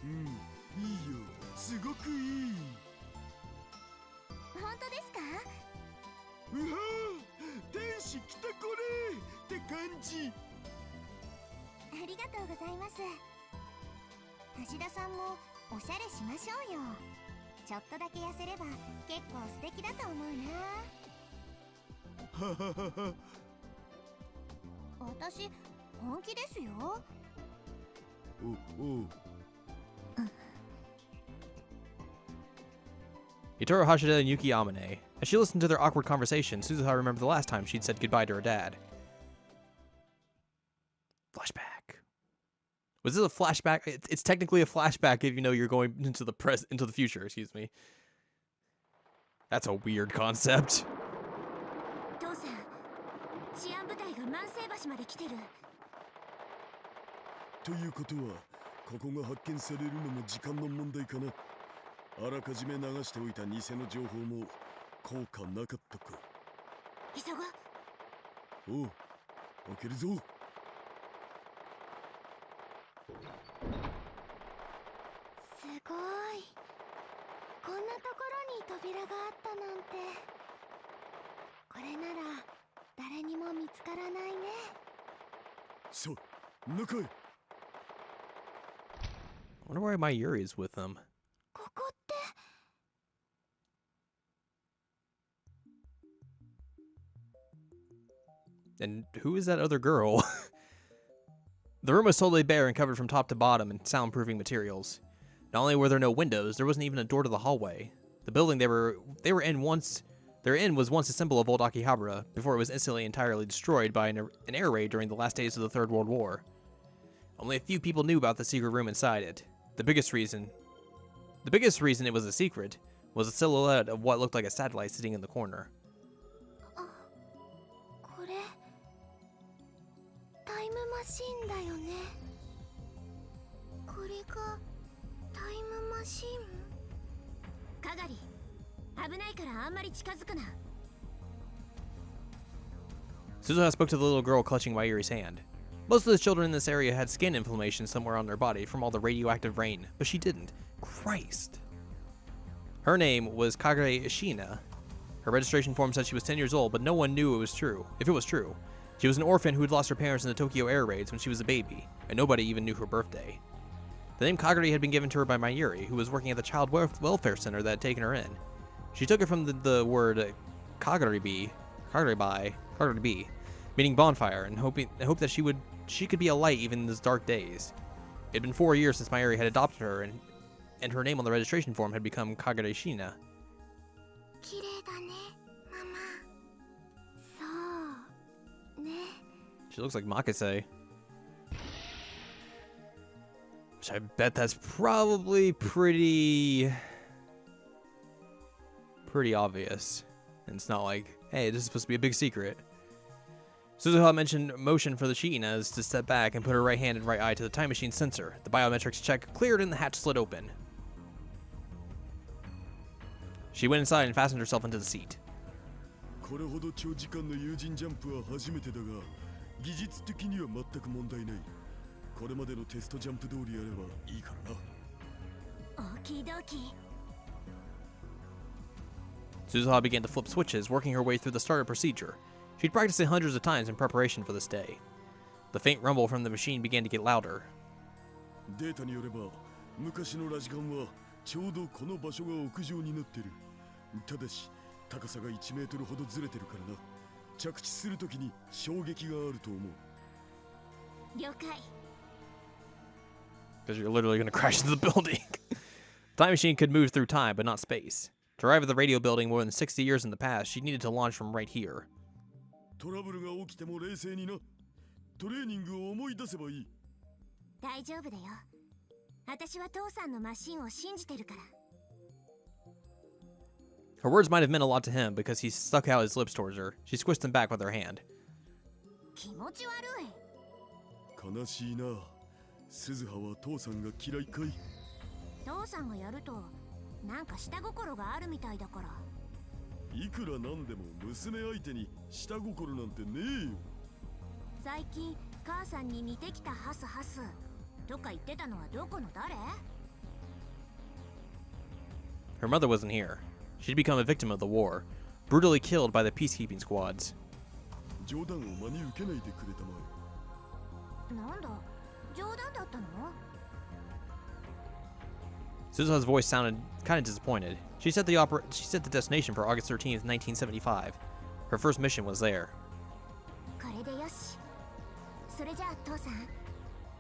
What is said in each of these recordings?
いいよ、すごくいい。本当ですか？うわー、天使来たこれって感じ。ありがとうございます。橋田さんもおしゃれしましょうよ。ちょっとだけ痩せれば結構素敵だと思うな。はははは。私本気ですよ。おう。Yutaro Hashida and Yuki Amane. As she listened to their awkward conversation, Suzuha remembered the last time she'd said goodbye to her dad. Flashback. Was this a flashback? It's technically a flashback if you know you're going into the future, excuse me. That's a weird concept. 父さん、治安部隊が万世橋まで来てる。ということは、ここが発見されるのも時間の問題かな。あらかじめ流しておいた偽の情報も効果なかったか。急ごう。おう、開けるぞ。すごい。こんなところに扉があったなんて。これなら誰にも見つからないね。さあ、中へ。I wonder why Mayuri is with them. ここって。And who is that other girl? The room was totally bare and covered from top to bottom in soundproofing materials. Not only were there no windows, there wasn't even a door to the hallway. The building they were in was once a symbol of old Akihabara, before it was instantly entirely destroyed by an air raid during the last days of the Third World War. Only a few people knew about the secret room inside it. The biggest reason it was a secret was a silhouette of what looked like a satellite sitting in the corner. これタイムマシンだよね。これがタイムマシン？かがり、危ないからあんまり近づくな。Suzuha spoke to the little girl clutching Mayuri's hand. Most of the children in this area had skin inflammation somewhere on their body from all the radioactive rain, but she didn't. Christ. Her name was Kagare Ishina. Her registration form said she was 10 years old, but no one knew it was true. If it was true, she was an orphan who had lost her parents in the Tokyo air raids when she was a baby, and nobody even knew her birthday. The name Kagare had been given to her by Mayuri, who was working at the child welfare center that had taken her in. She took it from the word Kagaribi, meaning bonfire, and hoped that she could be a light even in these dark days. It had been 4 years since Mayuri had adopted her, and her name on the registration form had become Kagare Shina. She looks like Makase. Which I bet that's probably pretty obvious. And it's not like, hey, this is supposed to be a big secret. Suzuha mentioned motion for the Shiinas to step back and put her right hand and right eye to the time machine sensor. The biometrics check cleared and the hatch slid open. She went inside and fastened herself into the seat. Suzuha began to flip switches, working her way through the startup procedure. She'd practiced it hundreds of times in preparation for this day. The faint rumble from the machine began to get louder. Because you're literally going to crash into the building. The time machine could move through time, but not space. To arrive at the radio building more than 60 years in the past, she needed to launch from right here. トラブルが起きても冷静にな。トレーニングを思い出せばいい。大丈夫だよ。私は父さんのマシンを信じてるから。Her words might have meant a lot to him because he stuck out his lips towards her. She squished them back with her hand. 気持ち悪い。悲しいな。鈴葉は父さんが嫌いかい。父さんがやるとなんか下心があるみたいだから。いくらなんでも娘相手に下心なんてねえよ。最近母さんに似てきたハスハスとか言ってたのはどこの誰？ Her mother wasn't here. She'd become a victim of the war, brutally killed by the peacekeeping squads. 冗談を真に受けないでくれたまえ。なんだ、冗談だったの？ Suzuha's voice sounded kind of disappointed. She set the destination for August 13th, 1975. Her first mission was there. これでよし。それじゃあ父さん、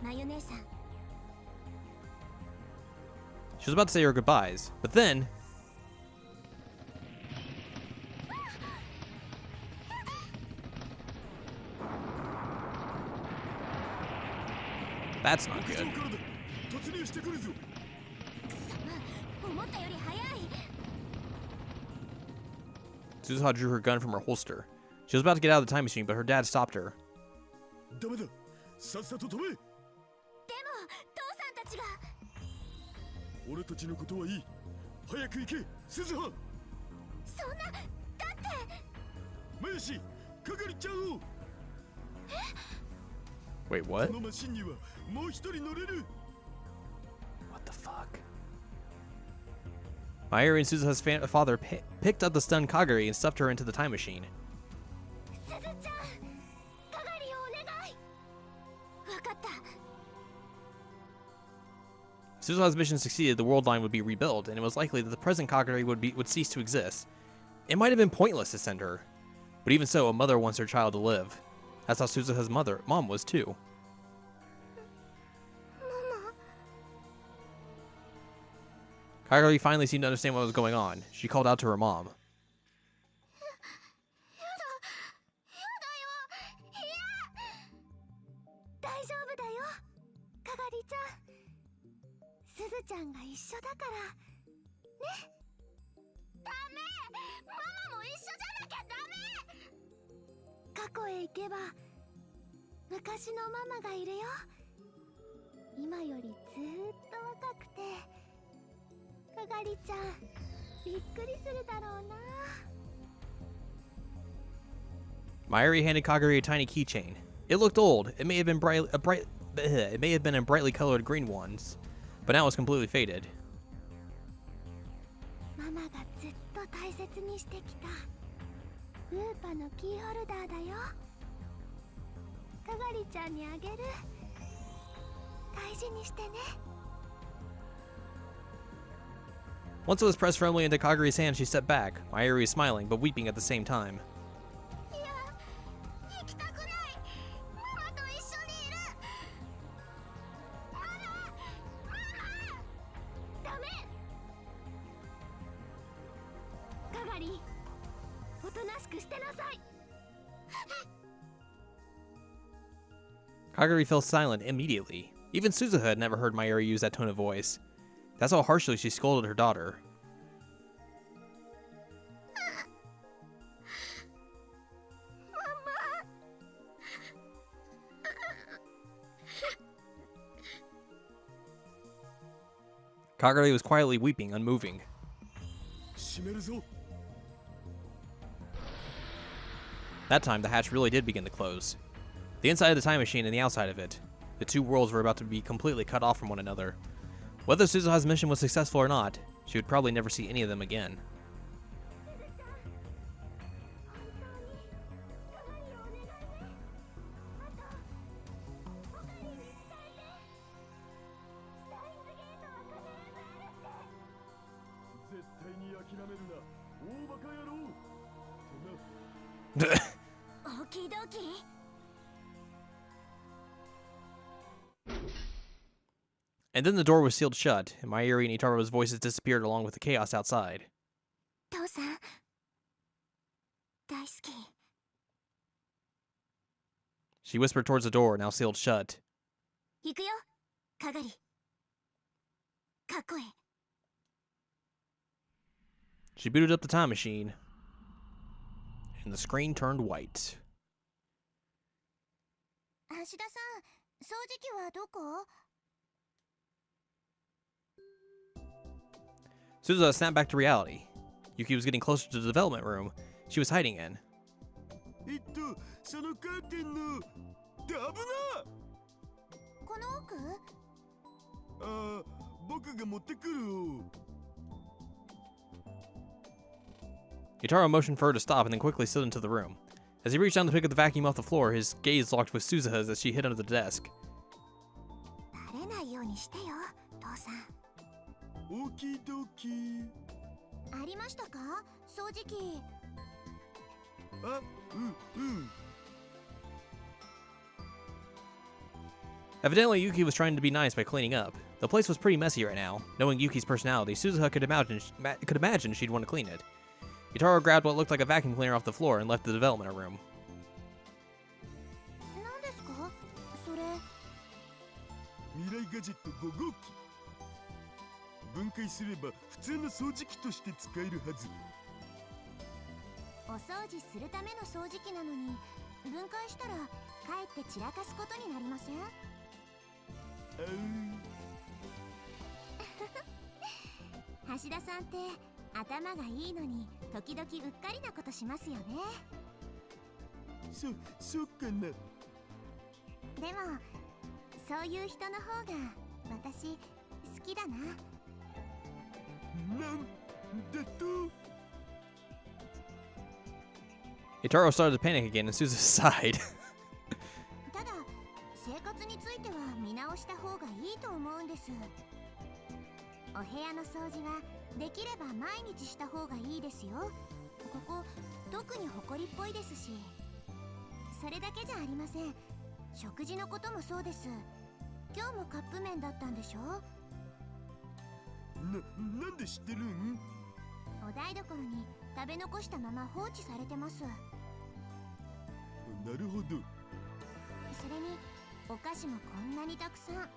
マユ姉さん。 She was about to say her goodbyes, but then that's not good. 突入してくるぞ。思ったより早い。 Suzuha drew her gun from her holster. She was about to get out of the time machine, but her dad stopped her. ダメだ。さっさと飛べ。でも父さんたちが。俺たちのことはいい。早く行け、鈴葉。そんな、だって。マヤシ、係ちゃんを。Wait, what? このマシンにはもう一人乗れる。What the fuck? Mayuri and Suzuha's father picked up the stunned Kagari and stuffed her into the time machine. すずちゃん、係をお願い。わかった。 Suzuha's mission succeeded, the world line would be rebuilt, and it was likely that the present Kagari would cease to exist. It might have been pointless to send her, but even so, a mother wants her child to live. That's how Suzuha's mom was too. Kagari finally seemed to understand what was going on. She called out to her mom. やだよ。大丈夫だよ。係ちゃん。すずちゃんが一緒だから。ね。ダメ。ママも一緒じゃなきゃダメ。過去へ行けば昔のママがいるよ。今よりずーっと若くて。係ちゃん、びっくりするだろうな。 Mayuri handed Kagari a tiny keychain. It looked old. It may have been in brightly colored green ones, but now it's completely faded. ママがずっと大切にしてきたウーパのキーホルダーだよ。係ちゃんにあげる。大事にしてね。 Once it was pressed firmly into Kagari's hand, she stepped back, Mayuri smiling, but weeping at the same time. いや、行きたくない。ママと一緒にいる。ママ、ダメ。係、おとなしくしてなさい。 Kagari fell silent immediately. Even Suzuha had never heard Mayuri use that tone of voice. That's how harshly she scolded her daughter. Kagari was quietly weeping, unmoving. 閉めるぞ。 That time, the hatch really did begin to close. The inside of the time machine and the outside of it. The two worlds were about to be completely cut off from one another. Whether Suzuha's mission was successful or not, she would probably never see any of them again. And then the door was sealed shut, and Mayuri and Itaro's voices disappeared along with the chaos outside. 父さん、大好き。 She whispered towards the door, now sealed shut. 行くよ、係。かっこいい。 She booted up the time machine, and the screen turned white. 橋田さん、掃除機はどこ？ Suzuha snapped back to reality. Yuki was getting closer to the development room she was hiding in. そのカーテンの危な。この奥？ああ、僕が持ってくるよ。Yutaro motioned for her to stop and then quickly slid into the room. As he reached down to pick up the vacuum off the floor, his gaze locked with Suzuha's as she hid under the desk. バレないようにしてよ、父さん。オキドキ。ありましたか、掃除機。あ、うん。 Evidently, Yuki was trying to be nice by cleaning up. The place was pretty messy right now. Knowing Yuki's personality, Suzuha could imagine she'd want to clean it. Yutaro grabbed what looked like a vacuum cleaner off the floor and left the development room. 何ですか、それ。未来ガジェット5号機。分解すれば普通の掃除機として使えるはず。お掃除するための掃除機なのに、分解したらかえって散らかすことになりません？橋田さんって頭がいいのに時々うっかりなことしますよね。そうかな。でもそういう人の方が私好きだな。なんだと。 Yutaro started to panic again and Suzuha sighed. ただ生活については見直した方がいいと思うんです。お部屋の掃除はできれば毎日した方がいいですよ。ここ特にホコリっぽいですし。それだけじゃありません。食事のこともそうです。今日もカップ麺だったんでしょ。なんで知ってるん？お台所に食べ残したまま放置されてます。なるほど。それにお菓子もこんなにたくさん。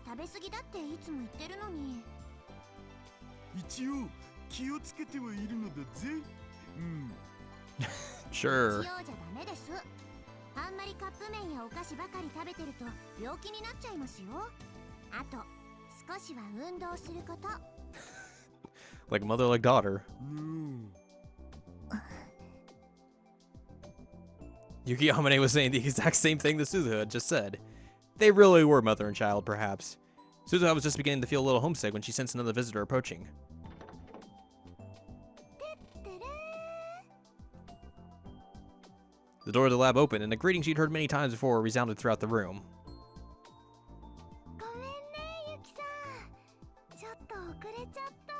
食べ過ぎだっていつも言ってるのに。一応気をつけてはいるのだぜ。Sure. 一応じゃダメです。あんまりカップ麺やお菓子ばかり食べてると病気になっちゃいますよ。あと少しは運動すること。Like mother, like daughter. Yuki Amane was saying the exact same thing that Suzuha had just said. They really were mother and child, perhaps. Suzuha was just beginning to feel a little homesick when she sensed another visitor approaching. The door of the lab opened, and a greeting she'd heard many times before resounded throughout the room. ごめんね、ユキさん。ちょっと遅れちゃった。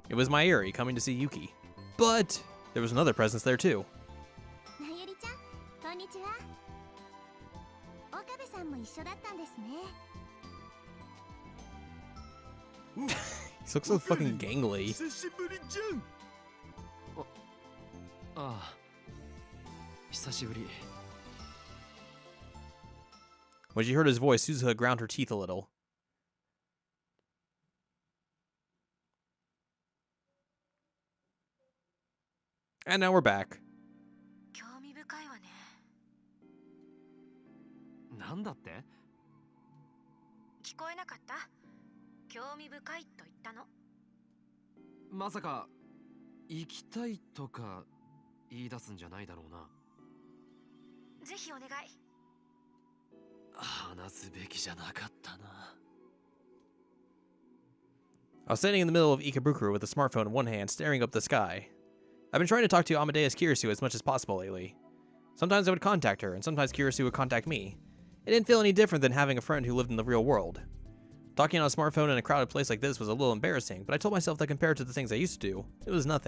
It was Mayuri coming to see Yuki. But there was another presence there too. まゆりちゃん、こんにちは。岡部さんも一緒だったんですね。He looks so fucking gangly. 久しぶりじゃん。ああ、久しぶり。 When she heard his voice, Suzuha ground her teeth a little. And now we're back. 興味深いわね。なんだって？聞こえなかった？興味深いと言ったの？まさか行きたいとか言い出すんじゃないだろうな。ぜひお願い。話すべきじゃなかったな。 I was standing in the middle of Ikebukuro with a smartphone in one hand, staring up the sky. I've been trying to talk to Amadeus Kirisu as much as possible lately. Sometimes I would contact her, and sometimes Kirisu would contact me. It didn't feel any different than having a friend who lived in the real world. Talking on a smartphone in a crowded place like this was a little embarrassing, but I told myself that compared to the things I used to do, it was nothing.